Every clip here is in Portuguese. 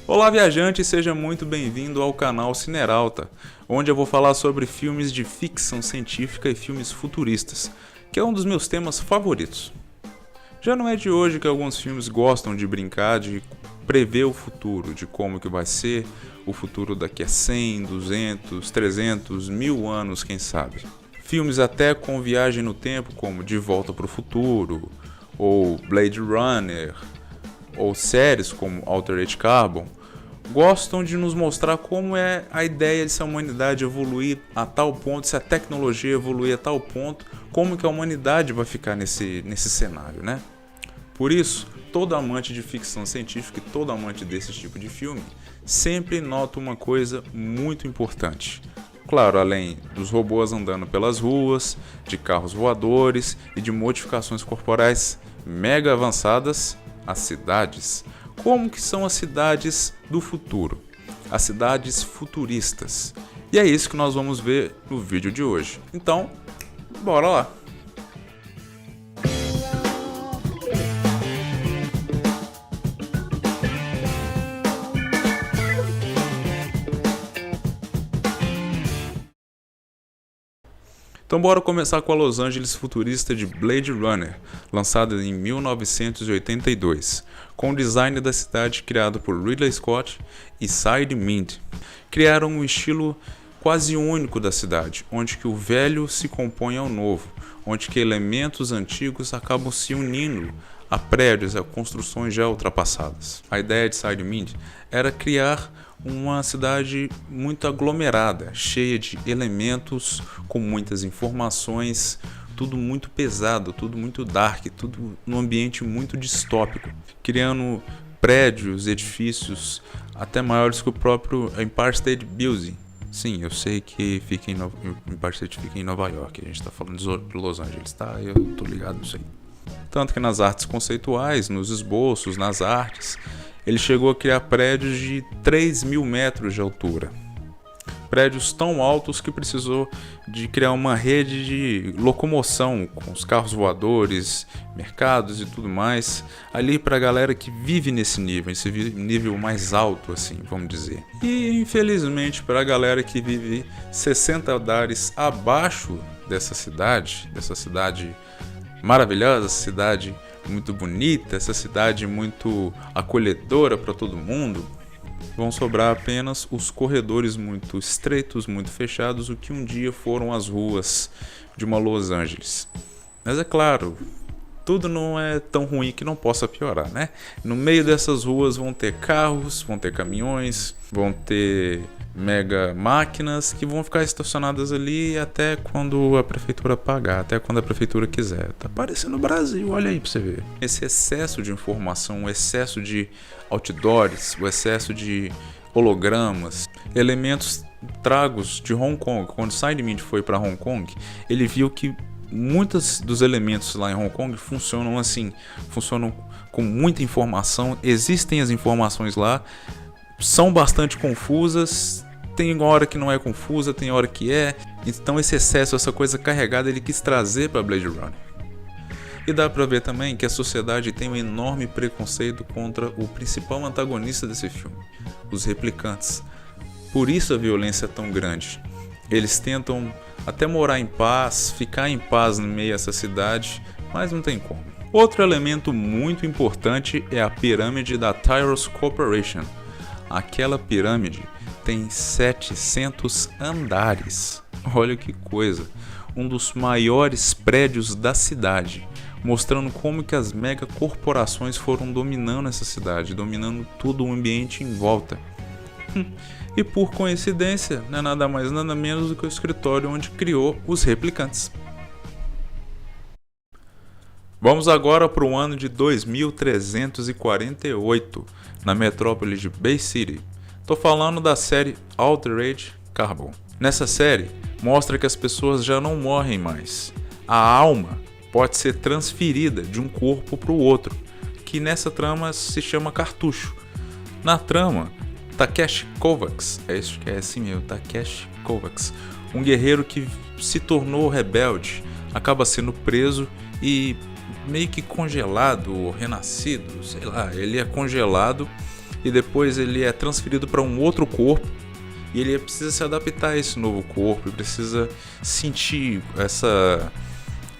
Olá viajante, seja muito bem-vindo ao canal Cineralta, onde eu vou falar sobre filmes de ficção científica e filmes futuristas, que é um dos meus temas favoritos. Já não é de hoje que alguns filmes gostam de brincar de prever o futuro, de como que vai ser o futuro daqui a 100, 200, 300, 1000 anos, quem sabe. Filmes até com viagem no tempo, como De Volta para o Futuro, ou Blade Runner, ou séries como Altered Carbon, gostam de nos mostrar como é a ideia de se a humanidade evoluir a tal ponto, se a tecnologia evoluir a tal ponto, como que a humanidade vai ficar nesse cenário, né? Por isso, todo amante de ficção científica e todo amante desse tipo de filme sempre nota uma coisa muito importante. Claro, além dos robôs andando pelas ruas, de carros voadores e de modificações corporais mega avançadas, as cidades. Como que são as cidades do futuro? As cidades futuristas. E é isso que nós vamos ver no vídeo de hoje. Então, bora lá! Então bora começar com a Los Angeles futurista de Blade Runner, lançada em 1982, com o design da cidade criado por Ridley Scott e Cy Mind. Criaram um estilo quase único da cidade, onde que o velho se compõe ao novo, onde que elementos antigos acabam se unindo a prédios e a construções já ultrapassadas. A ideia de Cy Mind era criar uma cidade muito aglomerada, cheia de elementos, com muitas informações, tudo muito pesado, tudo muito dark, tudo num ambiente muito distópico, criando prédios, edifícios até maiores que o próprio Empire State Building. Sim, eu sei que Empire State fica em Nova York, a gente está falando de Los Angeles, tá? Eu tô ligado nisso aí. Tanto que nas artes conceituais, nos esboços, nas artes, ele chegou a criar prédios de 3.000 metros de altura. Prédios tão altos que precisou de criar uma rede de locomoção com os carros voadores, mercados e tudo mais, ali para a galera que vive nesse nível mais alto, assim, vamos dizer. E infelizmente para a galera que vive 60 andares abaixo dessa cidade maravilhosa, cidade muito bonita, essa cidade muito acolhedora para todo mundo, vão sobrar apenas os corredores muito estreitos, muito fechados, o que um dia foram as ruas de uma Los Angeles. Mas é claro, tudo não é tão ruim que não possa piorar, né? No meio dessas ruas vão ter carros, vão ter caminhões, vão ter mega máquinas que vão ficar estacionadas ali até quando a prefeitura pagar, até quando a prefeitura quiser. Tá parecendo o Brasil, olha aí pra você ver. Esse excesso de informação, o excesso de outdoors, o excesso de hologramas, elementos tragos de Hong Kong. Quando Cy Mind foi para Hong Kong, ele viu que muitos dos elementos lá em Hong Kong funcionam assim, funcionam com muita informação, existem as informações lá, são bastante confusas, tem hora que não é confusa, tem hora que é. Então esse excesso, essa coisa carregada, ele quis trazer para Blade Runner. E dá para ver também que a sociedade tem um enorme preconceito contra o principal antagonista desse filme, os replicantes. Por isso a violência é tão grande. Eles tentam até morar em paz, ficar em paz no meio dessa cidade, mas não tem como. Outro elemento muito importante é a pirâmide da Tyros Corporation. Aquela pirâmide tem 700 andares. Olha que coisa! Um dos maiores prédios da cidade, mostrando como que as megacorporações foram dominando essa cidade, dominando todo o ambiente em volta. E por coincidência, não é nada mais nada menos do que o escritório onde criou os replicantes. Vamos agora para o ano de 2348, na metrópole de Bay City. Tô falando da série Altered Carbon. Nessa série, mostra que as pessoas já não morrem mais. A alma pode ser transferida de um corpo para o outro, que nessa trama se chama cartucho. Na trama, Takeshi Kovacs, é assim mesmo, Takeshi Kovacs, um guerreiro que se tornou rebelde, acaba sendo preso e meio que congelado ou renascido, sei lá, ele é congelado e depois ele é transferido para um outro corpo e ele precisa se adaptar a esse novo corpo, precisa sentir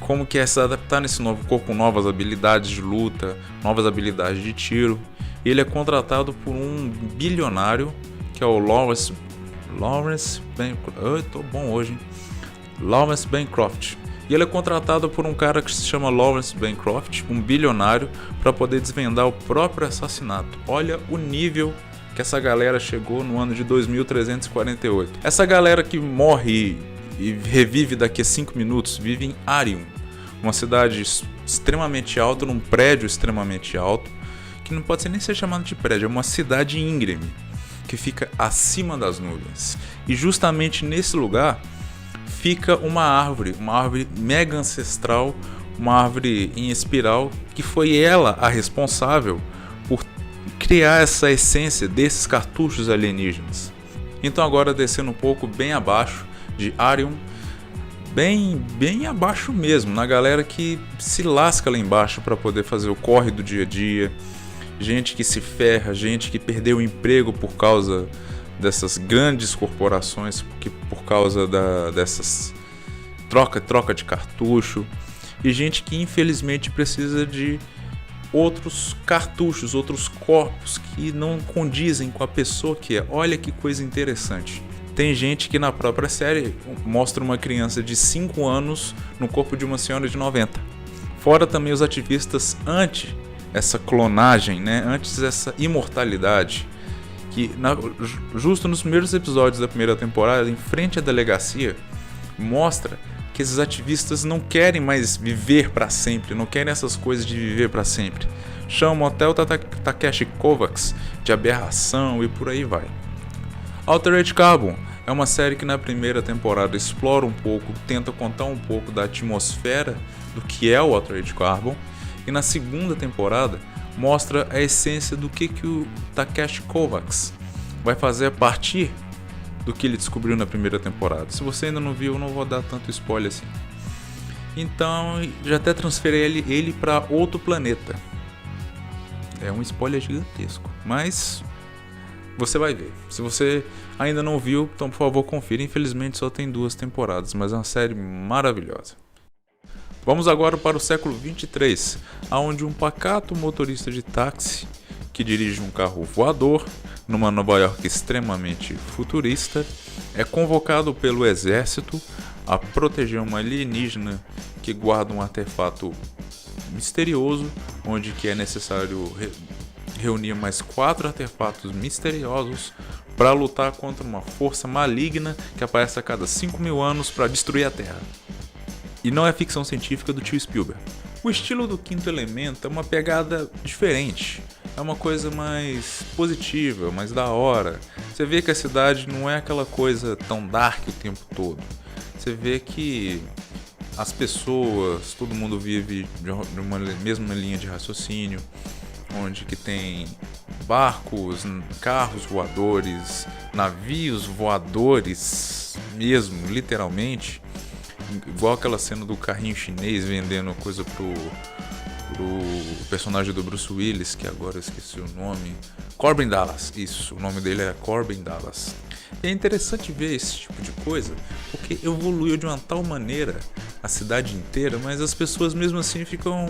como que é se adaptar nesse novo corpo com novas habilidades de luta, novas habilidades de tiro. E ele é contratado por um bilionário que é o Lawrence Bancroft. Eu tô bom hoje, hein? Lawrence Bancroft. E ele é contratado por um cara que se chama Lawrence Bancroft, um bilionário, para poder desvendar o próprio assassinato. Olha o nível que essa galera chegou no ano de 2348. Essa galera que morre e revive daqui a 5 minutos vive em Arium, uma cidade extremamente alta, num prédio extremamente alto, que não pode nem ser chamado de prédio, é uma cidade íngreme, que fica acima das nuvens. E justamente nesse lugar fica uma árvore mega ancestral, uma árvore em espiral, que foi ela a responsável por criar essa essência desses cartuchos alienígenas. Então agora descendo um pouco bem abaixo de Arium, bem abaixo mesmo, na galera que se lasca lá embaixo para poder fazer o corre do dia a dia, gente que se ferra, gente que perdeu o emprego por causa dessas grandes corporações, que por causa dessas troca de cartucho, e gente que infelizmente precisa de outros cartuchos, outros corpos que não condizem com a pessoa que é. Olha que coisa interessante. Tem gente que na própria série mostra uma criança de 5 anos no corpo de uma senhora de 90. Fora também os ativistas anti essa clonagem, né? Antes essa imortalidade, que justo nos primeiros episódios da primeira temporada, em frente à delegacia, mostra que esses ativistas não querem mais viver para sempre, não querem essas coisas de viver para sempre. Chamam até o Takeshi Kovacs de aberração e por aí vai. Altered Carbon é uma série que na primeira temporada explora um pouco, tenta contar um pouco da atmosfera do que é o Altered Carbon, e na segunda temporada mostra a essência do que o Takeshi Kovacs vai fazer a partir do que ele descobriu na primeira temporada. Se você ainda não viu, eu não vou dar tanto spoiler assim. Então, já até transferi ele para outro planeta. É um spoiler gigantesco, mas você vai ver. Se você ainda não viu, então por favor confira. Infelizmente só tem 2 temporadas, mas é uma série maravilhosa. Vamos agora para o século 23, onde um pacato motorista de táxi que dirige um carro voador numa Nova York extremamente futurista é convocado pelo exército a proteger uma alienígena que guarda um artefato misterioso, onde que é necessário reunir mais 4 artefatos misteriosos para lutar contra uma força maligna que aparece a cada 5.000 anos para destruir a Terra. E não é ficção científica do tio Spielberg. O estilo do Quinto Elemento é uma pegada diferente, é uma coisa mais positiva, mais da hora. Você vê que a cidade não é aquela coisa tão dark o tempo todo. Você vê que as pessoas, todo mundo vive de uma mesma linha de raciocínio, onde que tem barcos, carros voadores, navios voadores mesmo, literalmente. Igual aquela cena do carrinho chinês vendendo coisa pro personagem do Bruce Willis, que agora eu esqueci o nome. Corbin Dallas, isso, o nome dele é Corbin Dallas. E é interessante ver esse tipo de coisa, porque evoluiu de uma tal maneira a cidade inteira, mas as pessoas mesmo assim ficam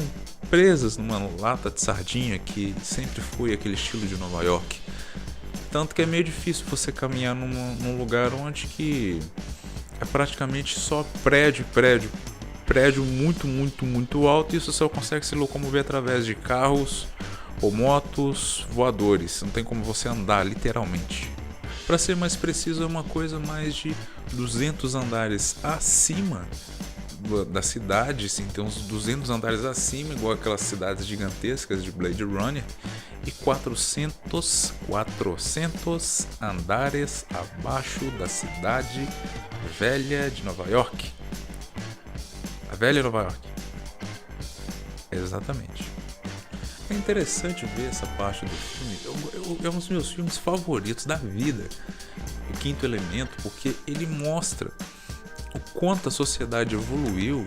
presas numa lata de sardinha que sempre foi aquele estilo de Nova York. Tanto que é meio difícil você caminhar num lugar onde que é praticamente só prédio muito alto, e isso só consegue se locomover através de carros ou motos voadores. Não tem como você andar, literalmente. Para ser mais preciso, é uma coisa mais de 200 andares acima da cidade, sim, tem uns 200 andares acima, igual aquelas cidades gigantescas de Blade Runner, e 400 andares abaixo da cidade velha de Nova York. A velha Nova York. Exatamente. É interessante ver essa parte do filme. É um dos meus filmes favoritos da vida, O Quinto Elemento, porque ele mostra o quanto a sociedade evoluiu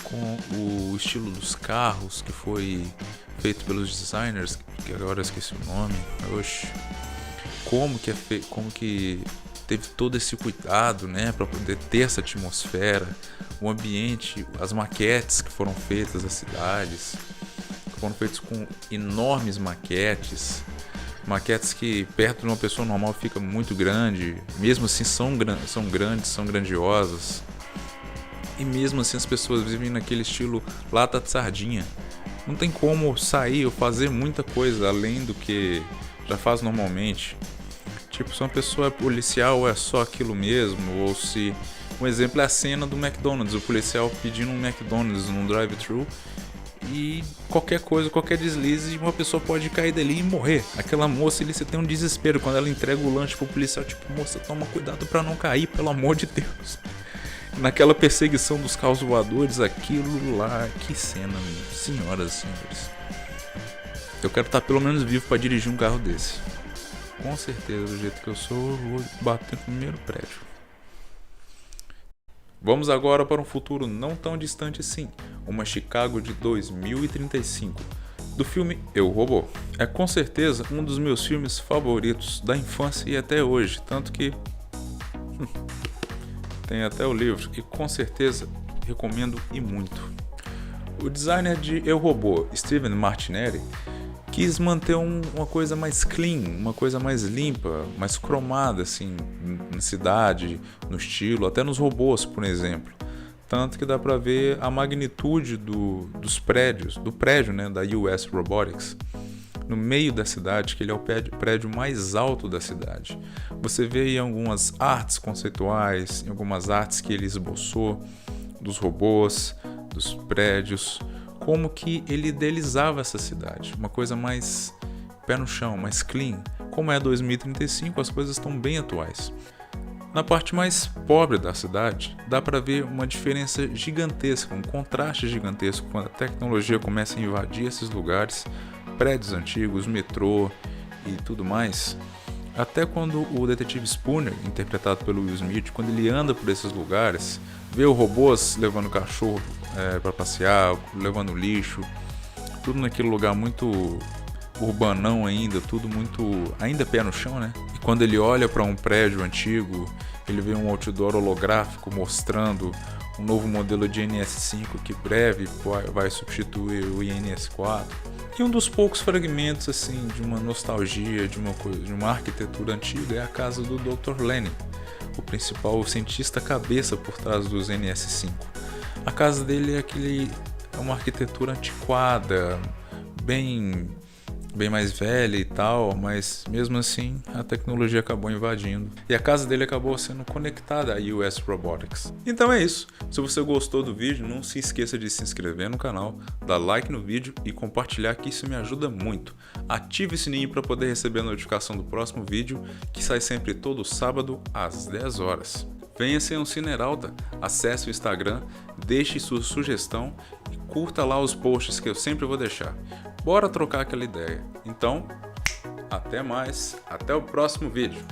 com o estilo dos carros, que foi feito pelos designers, que agora eu esqueci o nome. Oxe. Como que teve todo esse cuidado, né, para poder ter essa atmosfera, o ambiente, as maquetes que foram feitas das cidades, que foram feitas com enormes maquetes que perto de uma pessoa normal fica muito grande, mesmo assim são grandes, são grandiosas, e mesmo assim as pessoas vivem naquele estilo lata de sardinha. Não tem como sair ou fazer muita coisa além do que já faz normalmente. Tipo, se uma pessoa é policial ou é só aquilo mesmo, ou se... Um exemplo é a cena do McDonald's, o policial pedindo um McDonald's num drive-thru e qualquer coisa, qualquer deslize, uma pessoa pode cair dali e morrer. Aquela moça, você tem um desespero quando ela entrega o lanche pro policial, tipo, moça, toma cuidado pra não cair, pelo amor de Deus. Naquela perseguição dos carros voadores, aquilo lá, que cena, senhoras e senhores. Eu quero estar pelo menos vivo pra dirigir um carro desse. Com certeza, do jeito que eu sou, eu vou bater no primeiro prédio. Vamos agora para um futuro não tão distante assim, uma Chicago de 2035, do filme Eu, Robô. É com certeza um dos meus filmes favoritos da infância e até hoje, tanto que tem até o livro e com certeza recomendo e muito. O designer de Eu, Robô, Steven Martinelli, quis manter uma coisa mais clean, uma coisa mais limpa, mais cromada assim, na cidade, no estilo, até nos robôs, por exemplo. Tanto que dá pra ver a magnitude dos prédios, do prédio, né, da US Robotics, no meio da cidade, que ele é o prédio mais alto da cidade. Você vê aí algumas artes conceituais, algumas artes que ele esboçou dos robôs, dos prédios, como que ele idealizava essa cidade, uma coisa mais pé no chão, mais clean. Como é 2035, as coisas estão bem atuais. Na parte mais pobre da cidade, dá para ver uma diferença gigantesca, um contraste gigantesco quando a tecnologia começa a invadir esses lugares, prédios antigos, metrô e tudo mais. Até quando o detetive Spooner, interpretado pelo Will Smith, quando ele anda por esses lugares, vê os robôs levando cachorro para passear, levando lixo, tudo naquele lugar muito urbanão ainda, tudo muito ainda pé no chão, né? E quando ele olha para um prédio antigo, ele vê um outdoor holográfico mostrando um novo modelo de NS5 que breve vai substituir o INS4. E um dos poucos fragmentos assim de uma nostalgia, de uma arquitetura antiga é a casa do Dr. Lenny, o principal cientista cabeça por trás dos NS5. A casa dele é uma arquitetura antiquada, bem mais velha e tal, mas mesmo assim a tecnologia acabou invadindo. E a casa dele acabou sendo conectada à US Robotics. Então é isso. Se você gostou do vídeo, não se esqueça de se inscrever no canal, dar like no vídeo e compartilhar, que isso me ajuda muito. Ative o sininho para poder receber a notificação do próximo vídeo, que sai sempre todo sábado às 10 horas. Venha ser um Cineralta, acesse o Instagram, deixe sua sugestão e curta lá os posts que eu sempre vou deixar. Bora trocar aquela ideia. Então, até mais, até o próximo vídeo.